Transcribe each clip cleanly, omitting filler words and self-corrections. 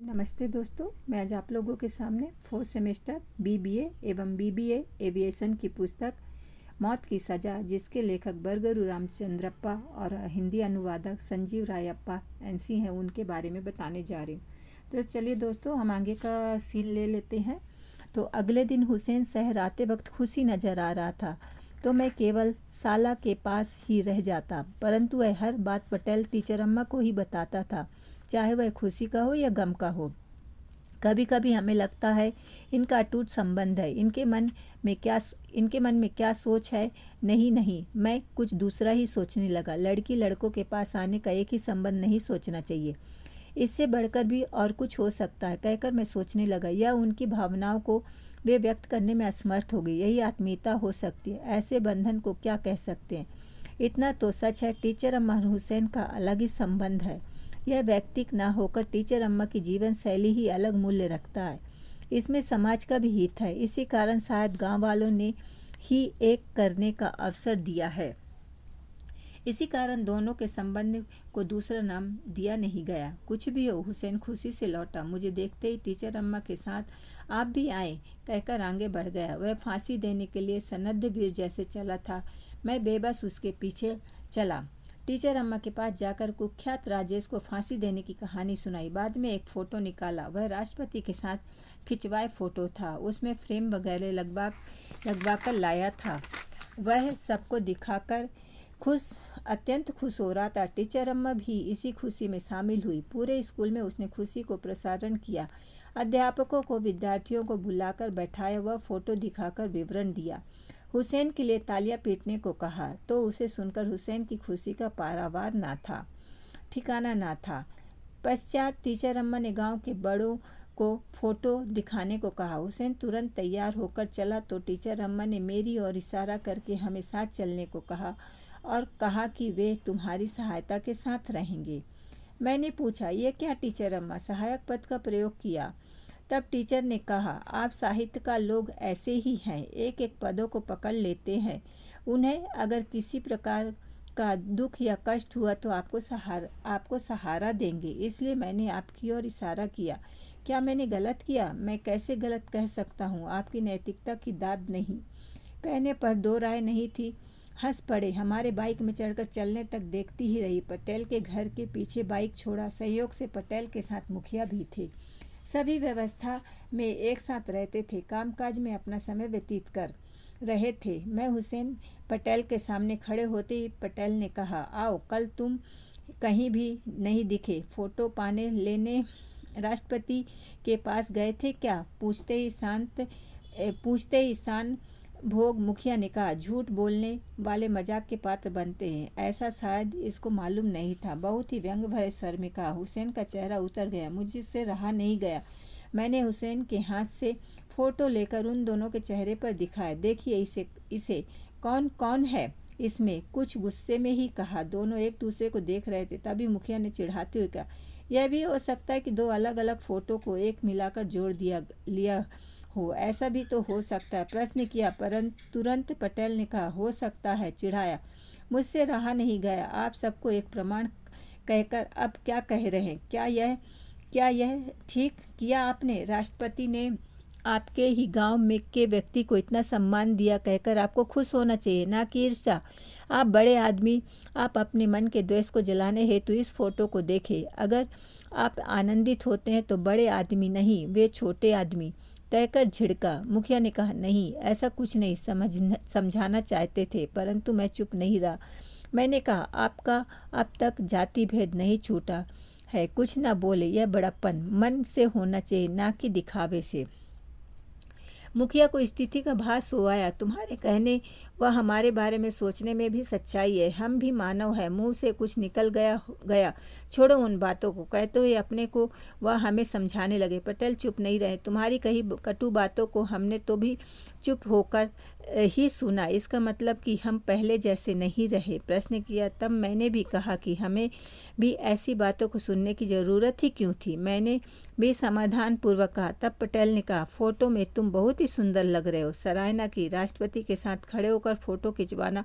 नमस्ते दोस्तों, मैं आज आप लोगों के सामने फोर्थ सेमेस्टर बीबीए एवं बीबीए एविएशन की पुस्तक मौत की सज़ा, जिसके लेखक बरगरू रामचंद्रप्पा और हिंदी अनुवादक संजीव रायप्पा एनसी हैं, उनके बारे में बताने जा रही हूँ। तो चलिए दोस्तों, हम आगे का सीन ले लेते हैं। तो अगले दिन हुसैन शहर आते वक्त खुशी नज़र आ रहा था, तो मैं केवल साला के पास ही रह जाता, परंतु वह हर बात पटेल टीचर अम्मा को ही बताता था, चाहे वह खुशी का हो या गम का हो। कभी कभी हमें लगता है इनका अटूट संबंध है, इनके मन में क्या सोच है। नहीं नहीं, मैं कुछ दूसरा ही सोचने लगा। लड़की लड़कों के पास आने का एक ही संबंध नहीं सोचना चाहिए, इससे बढ़कर भी और कुछ हो सकता है, कहकर मैं सोचने लगा। यह उनकी भावनाओं को वे व्यक्त करने में असमर्थ हो गई, यही आत्मीयता हो सकती है। ऐसे बंधन को क्या कह सकते हैं। इतना तो सच है, टीचर अम्मा और हुसैन का अलग ही संबंध है। यह व्यक्तिक ना होकर टीचर अम्मा की जीवन शैली ही अलग मूल्य रखता है, इसमें समाज का भी हित है। इसी कारण शायद गांव वालों ने ही एक करने का अवसर दिया है। इसी कारण दोनों के संबंध को दूसरा नाम दिया नहीं गया। कुछ भी हो, हुसैन खुशी से लौटा। मुझे देखते ही टीचर अम्मा के साथ आप भी आए कहकर आगे बढ़ गया। वह फांसी देने के लिए सनद्ध वीर जैसे चला था। मैं बेबस उसके पीछे चला। टीचर अम्मा के पास जाकर कुख्यात राजेश को फांसी देने की कहानी सुनाई। बाद में एक फ़ोटो निकाला। वह राष्ट्रपति के साथ खिंचवाए फ़ोटो था, उसमें फ्रेम वगैरह लगवा कर लाया था। वह सबको दिखाकर अत्यंत खुश हो रहा था। टीचर अम्मा भी इसी खुशी में शामिल हुई। पूरे स्कूल में उसने खुशी को प्रसारण किया। अध्यापकों को विद्यार्थियों को बुलाकर बैठाया, वह फ़ोटो दिखाकर विवरण दिया। हुसैन के लिए तालियां पीटने को कहा, तो उसे सुनकर हुसैन की खुशी का पारावार ना था, ठिकाना ना था। पश्चात टीचर अम्मा ने गांव के बड़ों को फोटो दिखाने को कहा। हुसैन तुरंत तैयार होकर चला, तो टीचर अम्मा ने मेरी ओर इशारा करके हमें साथ चलने को कहा और कहा कि वे तुम्हारी सहायता के साथ रहेंगे। मैंने पूछा, ये क्या टीचर अम्मा? सहायक पद का प्रयोग किया। तब टीचर ने कहा, आप साहित्य का लोग ऐसे ही हैं, एक एक पदों को पकड़ लेते हैं। उन्हें अगर किसी प्रकार का दुख या कष्ट हुआ तो आपको सहारा देंगे, इसलिए मैंने आपकी ओर इशारा किया। क्या मैंने गलत किया? मैं कैसे गलत कह सकता हूँ? आपकी नैतिकता की दाद नहीं। कहने पर दो राय नहीं थी। हंस पड़े। हमारे बाइक में चढ़कर चलने तक देखती ही रही। पटेल के घर के पीछे बाइक छोड़ा। संयोग से पटेल के साथ मुखिया भी थे। सभी व्यवस्था में एक साथ रहते थे, कामकाज में अपना समय व्यतीत कर रहे थे। मैं हुसैन पटेल के सामने खड़े होते ही पटेल ने कहा, आओ, कल तुम कहीं भी नहीं दिखे, फोटो पाने लेने राष्ट्रपति के पास गए थे क्या? पूछते ही शान भोग मुखिया ने कहा, झूठ बोलने वाले मजाक के पात्र बनते हैं। ऐसा शायद इसको मालूम नहीं था। बहुत ही व्यंग भरे स्वर में कहा। हुसैन का चेहरा उतर गया। मुझसे रहा नहीं गया। मैंने हुसैन के हाथ से फोटो लेकर उन दोनों के चेहरे पर दिखाया। देखिए इसे कौन कौन है इसमें? कुछ गुस्से में ही कहा। दोनों एक दूसरे को देख रहे थे। तभी मुखिया ने चिढ़ाते हुए कहा, यह भी हो सकता है कि दो अलग अलग फोटो को एक मिलाकर जोड़ लिया हो, ऐसा भी तो हो सकता है। प्रश्न किया, परंतु तुरंत पटेल ने कहा, हो सकता है। चिढ़ाया। मुझसे रहा नहीं गया। आप सबको एक प्रमाण कहकर अब क्या कह रहे हैं? क्या यह ठीक किया आपने? राष्ट्रपति ने आपके ही गांव में के व्यक्ति को इतना सम्मान दिया, कहकर आपको खुश होना चाहिए, ना कि ईर्ष्या। आप बड़े आदमी, आप अपने मन के द्वेष को जलाने हेतु इस फोटो को देखें। अगर आप आनंदित होते हैं तो बड़े आदमी नहीं, वे छोटे आदमी, कहकर झिड़का। मुखिया ने कहा, नहीं, ऐसा कुछ नहीं, समझाना चाहते थे, परंतु मैं चुप नहीं रहा। मैंने कहा, आपका अब तक जाति भेद नहीं छूटा है, कुछ ना बोले। यह बड़प्पन मन से होना चाहिए, ना कि दिखावे से। मुखिया को स्थिति का भास हो आया। तुम्हारे कहने व हमारे बारे में सोचने में भी सच्चाई है। हम भी मानव है। मुंह से कुछ निकल गया। छोड़ो उन बातों को, कहते हुए अपने को वह हमें समझाने लगे। पटेल चुप नहीं रहे। तुम्हारी कही कटु बातों को हमने तो भी चुप होकर ही सुना। इसका मतलब कि हम पहले जैसे नहीं रहे? प्रश्न किया। तब मैंने भी कहा कि हमें भी ऐसी बातों को सुनने की ज़रूरत ही क्यों थी? मैंने भी समाधान पूर्वक कहा। तब पटेल ने कहा, फोटो में तुम बहुत ही सुंदर लग रहे हो। सराहना की। राष्ट्रपति के साथ खड़े होकर होकर फ़ोटो खिंचवाना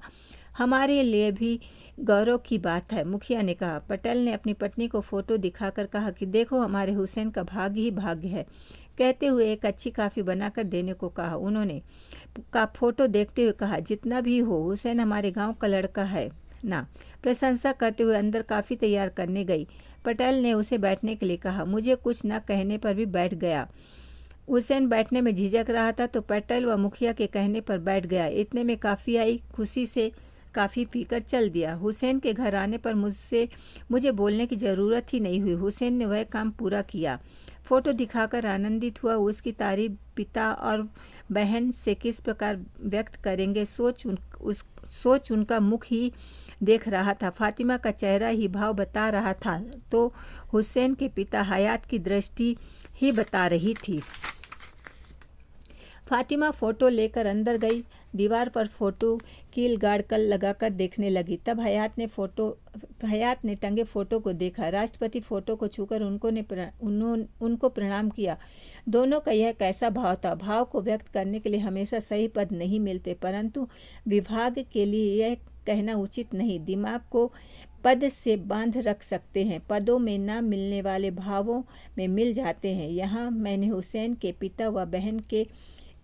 हमारे लिए भी गौरव की बात है, मुखिया ने कहा। पटेल ने अपनी पत्नी को फ़ोटो दिखाकर कहा कि देखो हमारे हुसैन का भाग्य ही भाग्य है। कहते हुए एक अच्छी काफ़ी बनाकर देने को कहा। उन्होंने का फ़ोटो देखते हुए कहा, जितना भी हो हुसैन हमारे गाँव का लड़का है ना। प्रशंसा करते हुए अंदर काफ़ी तैयार करने गई। पटेल ने उसे बैठने के लिए कहा। मुझे कुछ न कहने पर भी बैठ गया। हुसैन बैठने में झिझक रहा था तो पटेल व मुखिया के कहने पर बैठ गया। इतने में काफ़ी आई। खुशी से काफ़ी पीकर चल दिया। हुसैन के घर आने पर मुझे बोलने की ज़रूरत ही नहीं हुई। हुसैन ने वह काम पूरा किया। फ़ोटो दिखाकर आनंदित हुआ। उसकी तारीफ पिता और बहन से किस प्रकार व्यक्त करेंगे सोच उनका मुख ही देख रहा था। फातिमा का चेहरा ही भाव बता रहा था तो हुसैन के पिता हयात की दृष्टि ही बता रही थी। फातिमा फ़ोटो लेकर अंदर गई। दीवार पर फ़ोटो कील गाड़ कर लगाकर देखने लगी। तब हयात ने टंगे फ़ोटो को देखा। राष्ट्रपति फ़ोटो को छूकर उनको प्रणाम किया। दोनों का यह कैसा भाव था। भाव को व्यक्त करने के लिए हमेशा सही पद नहीं मिलते, परंतु विभाग के लिए यह कहना उचित नहीं। दिमाग को पद से बांध रख सकते हैं, पदों में न मिलने वाले भावों में मिल जाते हैं। यहाँ मैंने हुसैन के पिता व बहन के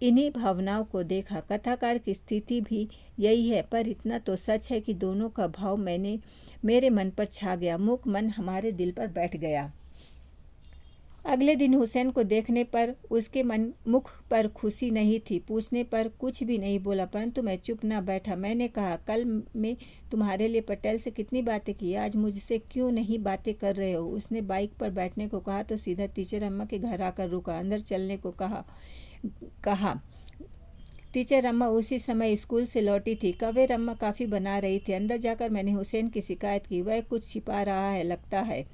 इन्हीं भावनाओं को देखा। कथाकार की स्थिति भी यही है, पर इतना तो सच है कि दोनों का भाव मेरे मन पर छा गया। मन हमारे दिल पर बैठ गया। अगले दिन हुसैन को देखने पर उसके मुख पर खुशी नहीं थी। पूछने पर कुछ भी नहीं बोला, परंतु मैं चुप न बैठा। मैंने कहा, कल मैं तुम्हारे लिए पटेल से कितनी बातें की, आज मुझसे क्यों नहीं बातें कर रहे हो। उसने बाइक पर बैठने को कहा तो सीधा टीचर अम्मा के घर आकर रुका। अंदर चलने को कहा। टीचर अम्मा उसी समय स्कूल से लौटी थी। कवेर अम्मा काफ़ी बना रही थी। अंदर जाकर मैंने हुसैन की शिकायत की। वह कुछ छिपा रहा है लगता है।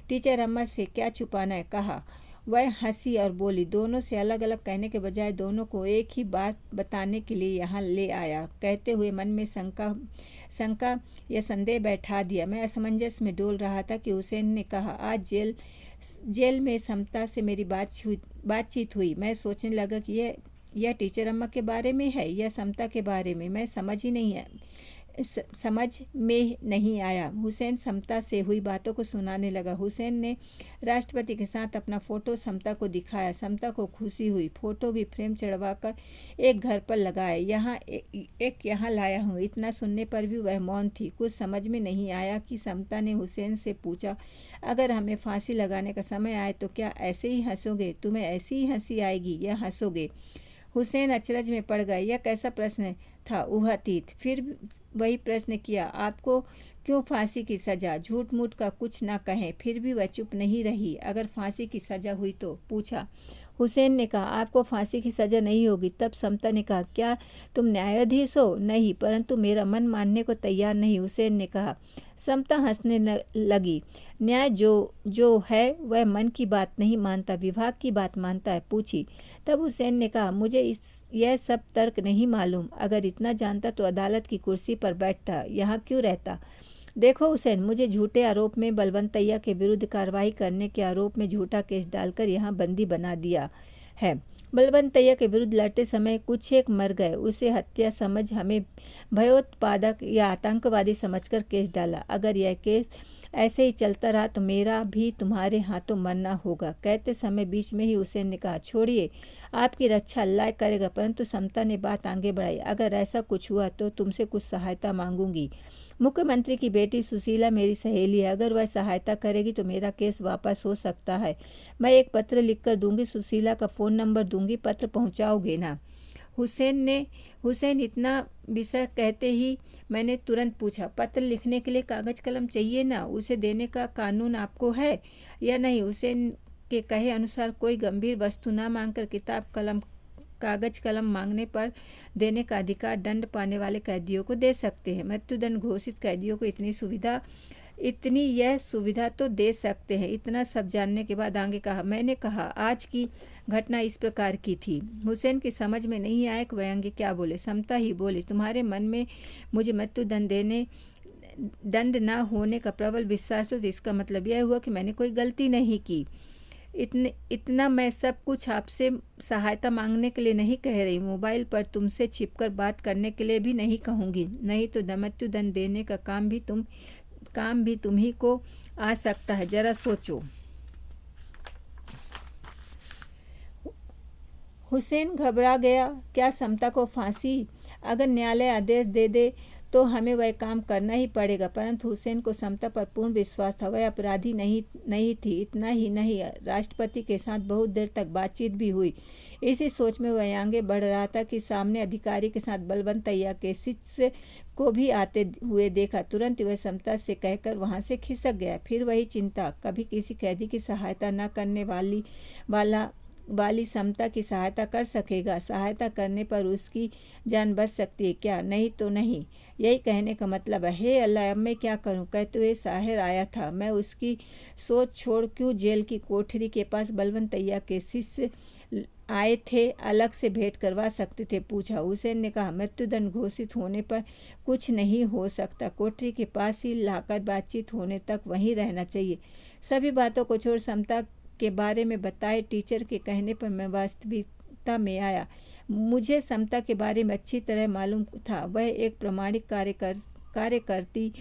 टीचर अम्मा से क्या छुपाना है, कहा। वह हंसी और बोली, दोनों से अलग अलग कहने के बजाय दोनों को एक ही बात बताने के लिए यहाँ ले आया। कहते हुए मन में शंका या संदेह बैठा दिया। मैं असमंजस में डोल रहा था कि हुसैन ने कहा, आज जेल में समता से मेरी बातचीत हुई। मैं सोचने लगा कि यह टीचर अम्मा के बारे में है या समता के बारे में। मैं समझ में नहीं आया। हुसैन समता से हुई बातों को सुनाने लगा। हुसैन ने राष्ट्रपति के साथ अपना फ़ोटो समता को दिखाया। समता को खुशी हुई। फ़ोटो भी फ्रेम चढ़वाकर एक घर पर लगाया। यहाँ लाया हूँ। इतना सुनने पर भी वह मौन थी। कुछ समझ में नहीं आया कि समता ने हुसैन से पूछा, अगर हमें फांसी लगाने का समय आए तो क्या ऐसे ही हंसोगे? तुम्हें ऐसी ही हंसी आएगी या हंसोगे? हुसैन अचरज में पड़ गए। यह कैसा प्रश्न था ऊहातीत। फिर वही प्रश्न किया, आपको क्यों फांसी की सज़ा? झूठ मूठ का कुछ ना कहें। फिर भी वह चुप नहीं रही। अगर फांसी की सज़ा हुई तो? पूछा। हुसैन ने कहा, आपको फांसी की सज़ा नहीं होगी। तब समता ने कहा, क्या तुम न्यायाधीश हो? नहीं, परंतु मेरा मन मानने को तैयार नहीं। हुसैन ने कहा। समता हंसने लगी। न्याय जो है वह मन की बात नहीं मानता, विभाग की बात मानता है। पूछी। तब हुसैन ने कहा, मुझे यह सब तर्क नहीं मालूम। अगर इतना जानता तो अदालत की कुर्सी पर बैठता, यहाँ क्यों रहता? देखो हुसैन, मुझे झूठे आरोप में बलवंतैया के विरुद्ध कार्रवाई करने के आरोप में झूठा केस डालकर यहाँ बंदी बना दिया है। बलवंतैया के विरुद्ध लड़ते समय कुछ एक मर गए। उसे हत्या समझ हमें भयोत्पादक या आतंकवादी समझकर केस डाला। अगर यह केस ऐसे ही चलता रहा तो मेरा भी तुम्हारे हाथों मरना होगा। कहते समय बीच में ही हुसैन ने कहा, छोड़िए, आपकी रक्षा अल्लाह करेगा। परंतु समता ने बात आगे बढ़ाई, अगर ऐसा कुछ हुआ तो तुमसे कुछ सहायता मांगूंगी। मुख्यमंत्री की बेटी सुशीला मेरी सहेली है। अगर वह सहायता करेगी तो मेरा केस वापस हो सकता है। मैं एक पत्र लिखकर दूंगी, सुशीला का फ़ोन नंबर दूंगी, पत्र पहुंचाओगे ना? हुसैन इतना विषय कहते ही मैंने तुरंत पूछा, पत्र लिखने के लिए कागज़ कलम चाहिए ना? उसे देने का कानून आपको है या नहीं? हुसैन के कहे अनुसार कोई गंभीर वस्तु न मांगकर कागज़ कलम मांगने पर देने का अधिकार दंड पाने वाले कैदियों को दे सकते हैं। मृत्युदंड घोषित कैदियों को इतनी यह सुविधा तो दे सकते हैं। इतना सब जानने के बाद आगे कहा, मैंने कहा, आज की घटना इस प्रकार की थी। हुसैन की समझ में नहीं आया कि वह आगे क्या बोले। समता ही बोली, तुम्हारे मन में मुझे दंड न होने का प्रबल विश्वास हो तो इसका मतलब यह हुआ कि मैंने कोई गलती नहीं की। इतना मैं सब कुछ आपसे सहायता मांगने के लिए नहीं कह रही, मोबाइल पर तुमसे छिपकर बात करने के लिए भी नहीं कहूँगी, नहीं तो मृत्युदंड देने का काम भी तुम्ही को आ सकता है, जरा सोचो। हुसैन घबरा गया। क्या समता को फांसी? अगर न्यायालय आदेश दे दे तो हमें वह काम करना ही पड़ेगा। परंतु हुसैन को समता पर पूर्ण विश्वास था, वह अपराधी नहीं थी। इतना ही नहीं, राष्ट्रपति के साथ बहुत देर तक बातचीत भी हुई। इसी सोच में वह आगे बढ़ रहा था कि सामने अधिकारी के साथ बलवंतैया के शिष्य को भी आते हुए देखा। तुरंत वह समता से कहकर वहां से खिसक गया। फिर वही चिंता, कभी किसी कैदी की सहायता न करने वाली समता की सहायता कर सकेगा। सहायता करने पर उसकी जान बच सकती है क्या? नहीं तो नहीं। यही कहने का मतलब है। हे अल्लाह, अब मैं क्या करूं? कहते हुए साहिर आया था। मैं उसकी सोच छोड़ क्यों जेल की कोठरी के पास बलवंतैया के शिष्य आए थे, अलग से भेंट करवा सकते थे, पूछा। हुसैन ने कहा, मृत्युदंड घोषित होने पर कुछ नहीं हो सकता। कोठरी के पास ही लाकर बातचीत होने तक वहीं रहना चाहिए। सभी बातों को छोड़ समता के बारे में बताए टीचर के कहने पर मैं वास्तविकता में आया। मुझे समता के बारे में अच्छी तरह मालूम था। वह एक प्रामाणिक कार्यकर्ती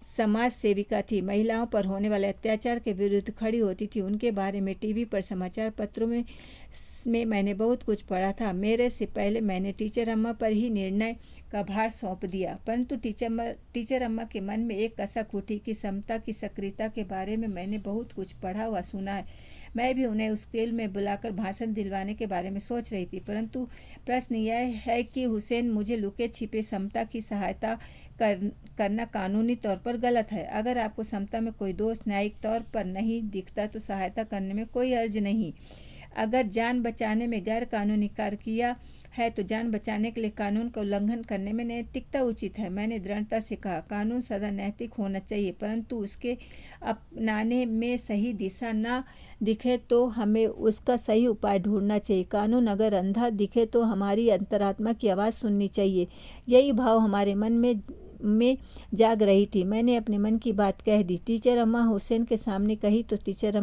समाज सेविका थी। महिलाओं पर होने वाले अत्याचार के विरुद्ध खड़ी होती थी। उनके बारे में टीवी पर, समाचार पत्रों में मैंने बहुत कुछ पढ़ा था। मेरे से पहले मैंने टीचर अम्मा पर ही निर्णय का भार सौंप दिया। परंतु टीचर अम्मा के मन में एक कसक उठी कि समता की सक्रियता के बारे में मैंने बहुत कुछ पढ़ा व सुना है। मैं भी उन्हें उस स्कूल में बुलाकर भाषण दिलवाने के बारे में सोच रही थी। परंतु प्रश्न यह है कि हुसैन मुझे लुके छिपे समता की सहायता करना कानूनी तौर पर गलत है। अगर आपको समता में कोई दोष न्यायिक तौर पर नहीं दिखता तो सहायता करने में कोई अर्ज नहीं। अगर जान बचाने में गैर कानूनी कार्य किया है तो जान बचाने के लिए कानून का उल्लंघन करने में नैतिकता उचित है। मैंने दृढ़ता से कहा, कानून सदा नैतिक होना चाहिए, परंतु उसके अपनाने में सही दिशा न दिखे तो हमें उसका सही उपाय ढूंढना चाहिए। कानून अगर अंधा दिखे तो हमारी अंतरात्मा की आवाज़ सुननी चाहिए। यही भाव हमारे मन में जाग रही थी। मैंने अपने मन की बात कह दी। टीचर अम्मा हुसैन के सामने कही तो टीचर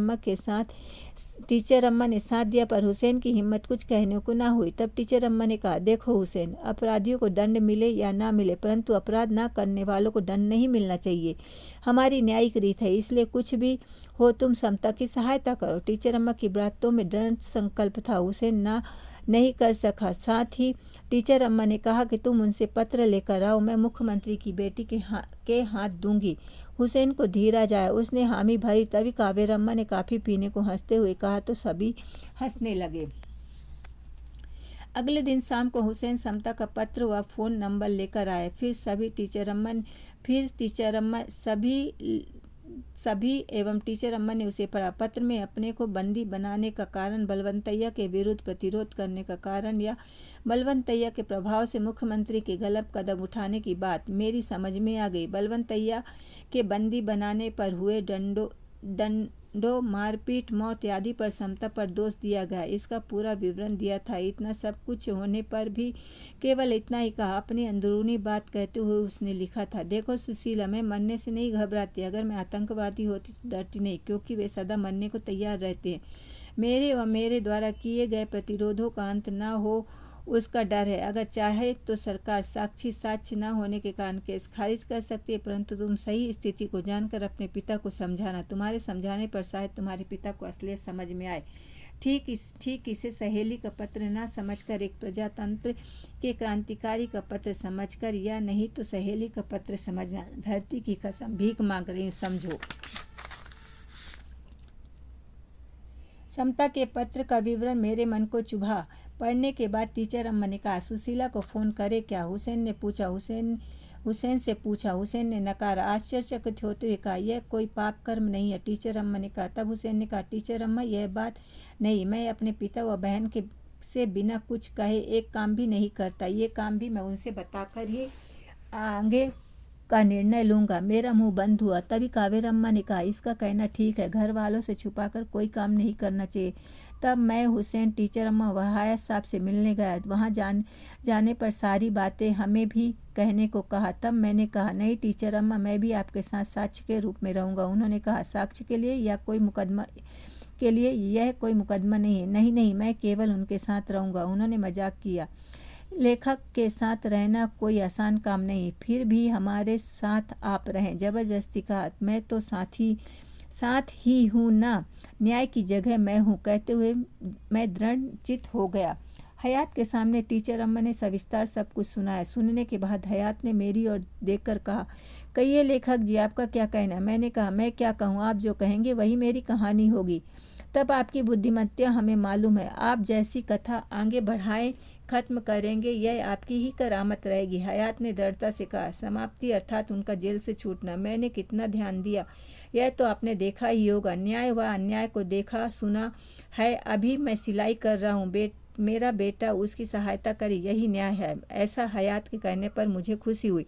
अम्मा ने साथ दिया, पर हुसैन की हिम्मत कुछ कहने को ना हुई। तब टीचर अम्मा ने कहा, देखो हुसैन, अपराधियों को दंड मिले या ना मिले, परंतु अपराध ना करने वालों को दंड नहीं मिलना चाहिए। हमारी न्यायिक रीत है, इसलिए कुछ भी हो तुम समता की सहायता करो। टीचर अम्मा की बातों में दृढ़ संकल्प था। हुसैन नहीं कर सका। साथ ही टीचर अम्मा ने कहा कि तुम उनसे पत्र लेकर आओ, मैं मुख्यमंत्री की बेटी के हाथ दूंगी। हुसैन को धीरज आया, उसने हामी भरी। तभी कावेर अम्मा ने काफ़ी पीने को हंसते हुए कहा तो सभी हंसने लगे। अगले दिन शाम को हुसैन समता का पत्र व फ़ोन नंबर लेकर आए। फिर टीचर अम्मा ने उसे पढ़ा। पत्र में अपने को बंदी बनाने का कारण, बलवंतैया के विरुद्ध प्रतिरोध करने का कारण या बलवंतैया के प्रभाव से मुख्यमंत्री के गलत कदम उठाने की बात मेरी समझ में आ गई। बलवंतैया के बंदी बनाने पर हुए दंडों, मारपीट, मौत आदि पर समता पर दोष दिया गया। इसका पूरा विवरण दिया था। इतना सब कुछ होने पर भी केवल इतना ही कहा। अपनी अंदरूनी बात कहते हुए उसने लिखा था, देखो सुशीला, मैं मरने से नहीं घबराती। अगर मैं आतंकवादी होती तो डरती नहीं, क्योंकि वे सदा मरने को तैयार रहते हैं। मेरे व मेरे द्वारा किए गए प्रतिरोधों का अंत न हो उसका डर है। अगर चाहे तो सरकार साक्ष्य न होने के कारण केस खारिज कर सकती है, परंतु तुम सही स्थिति को जानकर अपने पिता को समझाना। तुम्हारे समझाने पर शायद तुम्हारे पिता को असलियत समझ में आए। ठीक इसे सहेली का पत्र न समझकर, एक प्रजातंत्र के क्रांतिकारी का पत्र समझकर, या नहीं तो सहेली का पत्र समझना। धरती की कसम, भीख मांग रही हूँ, समझो। समता के पत्र का विवरण मेरे मन को चुभा। पढ़ने के बाद टीचर अम्मा ने कहा, सुशीला को फ़ोन करे क्या? हुसैन से पूछा। हुसैन ने नकारा। आश्चर्यचकित होते हुए कहा, यह कोई पाप कर्म नहीं है। टीचर अम्मा ने कहा। तब हुसैन ने कहा, टीचर अम्मा, यह बात नहीं, मैं अपने पिता व बहन से बिना कुछ कहे एक काम भी नहीं करता। ये काम भी मैं उनसे बताकर ही आगे का निर्णय लूँगा। मेरा मुंह बंद हुआ। तभी कावेर अम्मा ने कहा, इसका कहना ठीक है, घर वालों से छुपाकर कोई काम नहीं करना चाहिए। तब मैं, हुसैन, टीचर अम्मा वहायत साहब से मिलने गया। वहाँ जाने पर सारी बातें हमें भी कहने को कहा। तब मैंने कहा, नहीं टीचर अम्मा, मैं भी आपके साथ साक्ष्य के रूप में रहूँगा। उन्होंने कहा, साक्ष्य के लिए या कोई के लिए यह कोई मुकदमा नहीं है। नहीं नहीं, मैं केवल उनके साथ रहूँगा। उन्होंने मजाक किया। लेखक के साथ रहना कोई आसान काम नहीं, फिर भी हमारे साथ आप रहें। जबरदस्ती कहा। मैं तो साथ ही हूँ ना, न्याय की जगह मैं हूँ, कहते हुए मैं दृढ़ चित हो गया। हयात के सामने टीचर अम्मा ने सविस्तार सब कुछ सुनाया। सुनने के बाद हयात ने मेरी ओर देखकर कहा, कहिए लेखक जी, आपका क्या कहना? मैंने कहा, मैं क्या कहूँ, आप जो कहेंगे वही मेरी कहानी होगी। तब आपकी बुद्धिमत्ता हमें मालूम है। आप जैसी कथा आगे बढ़ाएं, खत्म करेंगे, यह आपकी ही करामत रहेगी। हयात ने दृढ़ता से कहा। समाप्ति अर्थात उनका जेल से छूटना। मैंने कितना ध्यान दिया यह तो आपने देखा ही होगा। न्याय व अन्याय को देखा सुना है। अभी मैं सिलाई कर रहा हूँ, मेरा बेटा उसकी सहायता करे, यही न्याय है। ऐसा हयात के कहने पर मुझे खुशी हुई।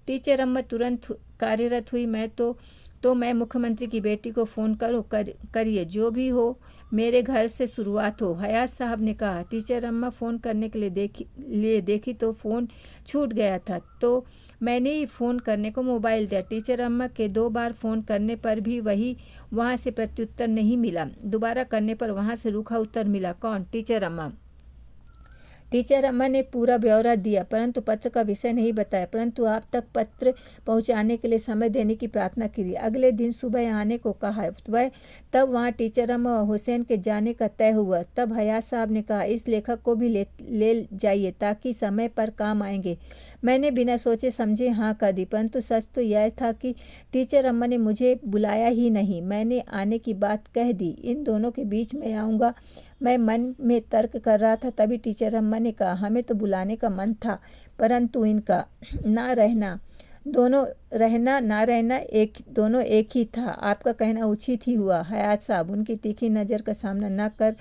टीचर अम्मा तुरंत कार्यरत हुई। मैं मुख्यमंत्री की बेटी को फ़ोन करिए, जो भी हो मेरे घर से शुरुआत हो, हयात साहब ने कहा। टीचर अम्मा फ़ोन करने के लिए देखी तो फ़ोन छूट गया था, तो मैंने ही फ़ोन करने को मोबाइल दिया। टीचर अम्मा के 2 बार फ़ोन करने पर भी वहाँ से प्रत्युत्तर नहीं मिला। दोबारा करने पर वहाँ से रूखा उत्तर मिला। कौन? टीचर अम्मा। टीचर अम्मा ने पूरा ब्यौरा दिया, परंतु पत्र का विषय नहीं बताया, परंतु आप तक पत्र पहुंचाने के लिए समय देने की प्रार्थना की। अगले दिन सुबह आने को कहा। तब वहां टीचर अम्मा और हुसैन के जाने का तय हुआ। तब हयात साहब ने कहा, इस लेखक को भी ले जाइए, ताकि समय पर काम आएंगे। मैंने बिना सोचे समझे हाँ कर दी, परंतु सच तो यह था कि टीचर अम्मा ने मुझे बुलाया ही नहीं। मैंने आने की बात कह दी, इन दोनों के बीच में आऊँगा। मैं मन में तर्क कर रहा था, तभी टीचर अम्मा ने कहा, हमें तो बुलाने का मन था, परंतु इनका ना रहना, दोनों रहना ना रहना दोनों एक ही था। आपका कहना उचित ही हुआ हयात साहब। उनकी तीखी नज़र का सामना न कर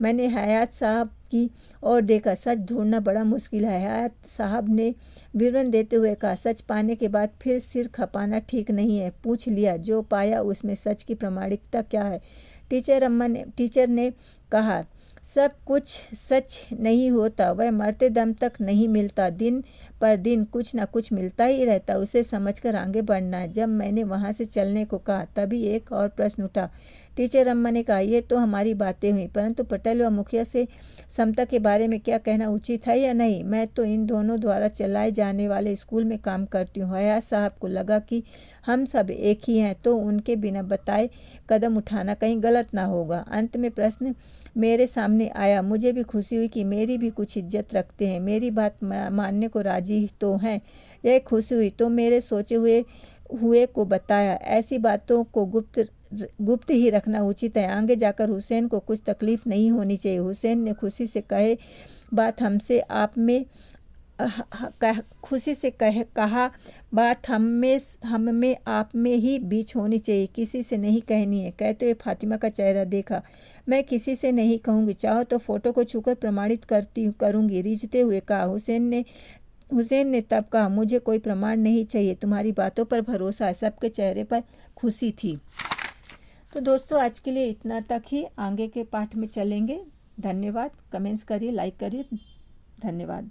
मैंने हयात साहब की ओर देखा। सच ढूंढना बड़ा मुश्किल है, हयात साहब ने विवरण देते हुए कहा। सच पाने के बाद फिर सिर खपाना ठीक नहीं है। पूछ लिया, जो पाया उसमें सच की प्रामाणिकता क्या है? टीचर ने कहा, सब कुछ सच नहीं होता, वह मरते दम तक नहीं मिलता, दिन पर दिन कुछ न कुछ मिलता ही रहता, उसे समझकर आगे बढ़ना है। जब मैंने वहाँ से चलने को कहा, तभी एक और प्रश्न उठा। टीचर अम्मा ने कहा, ये तो हमारी बातें हुई, परंतु पटेल व मुखिया से समता के बारे में क्या कहना उचित है या नहीं? मैं तो इन दोनों द्वारा चलाए जाने वाले स्कूल में काम करती हूँ। हयात साहब को लगा कि हम सब एक ही हैं, तो उनके बिना बताए कदम उठाना कहीं गलत ना होगा। अंत में प्रश्न मेरे सामने आया। मुझे भी खुशी हुई कि मेरी भी कुछ इज्जत रखते हैं, मेरी बात मानने को राजी तो हैं। यह खुशी हुई तो मेरे सोचे हुए को बताया। ऐसी बातों को गुप्त ही रखना उचित है। आगे जाकर हुसैन को कुछ तकलीफ नहीं होनी चाहिए। हुसैन ने खुशी से कहा, बात हम में आप में ही बीच होनी चाहिए, किसी से नहीं कहनी है। कहते हुए फातिमा का चेहरा देखा। मैं किसी से नहीं कहूँगी, चाहो तो फोटो को छूकर प्रमाणित करूँगी, रीझते हुए कहा। हुसैन ने तब कहा, मुझे कोई प्रमाण नहीं चाहिए, तुम्हारी बातों पर भरोसा है। सबके चेहरे पर खुशी थी। तो दोस्तों, आज के लिए इतना तक ही, आगे के पाठ में चलेंगे। धन्यवाद। कमेंट्स करिए, लाइक करिए। धन्यवाद।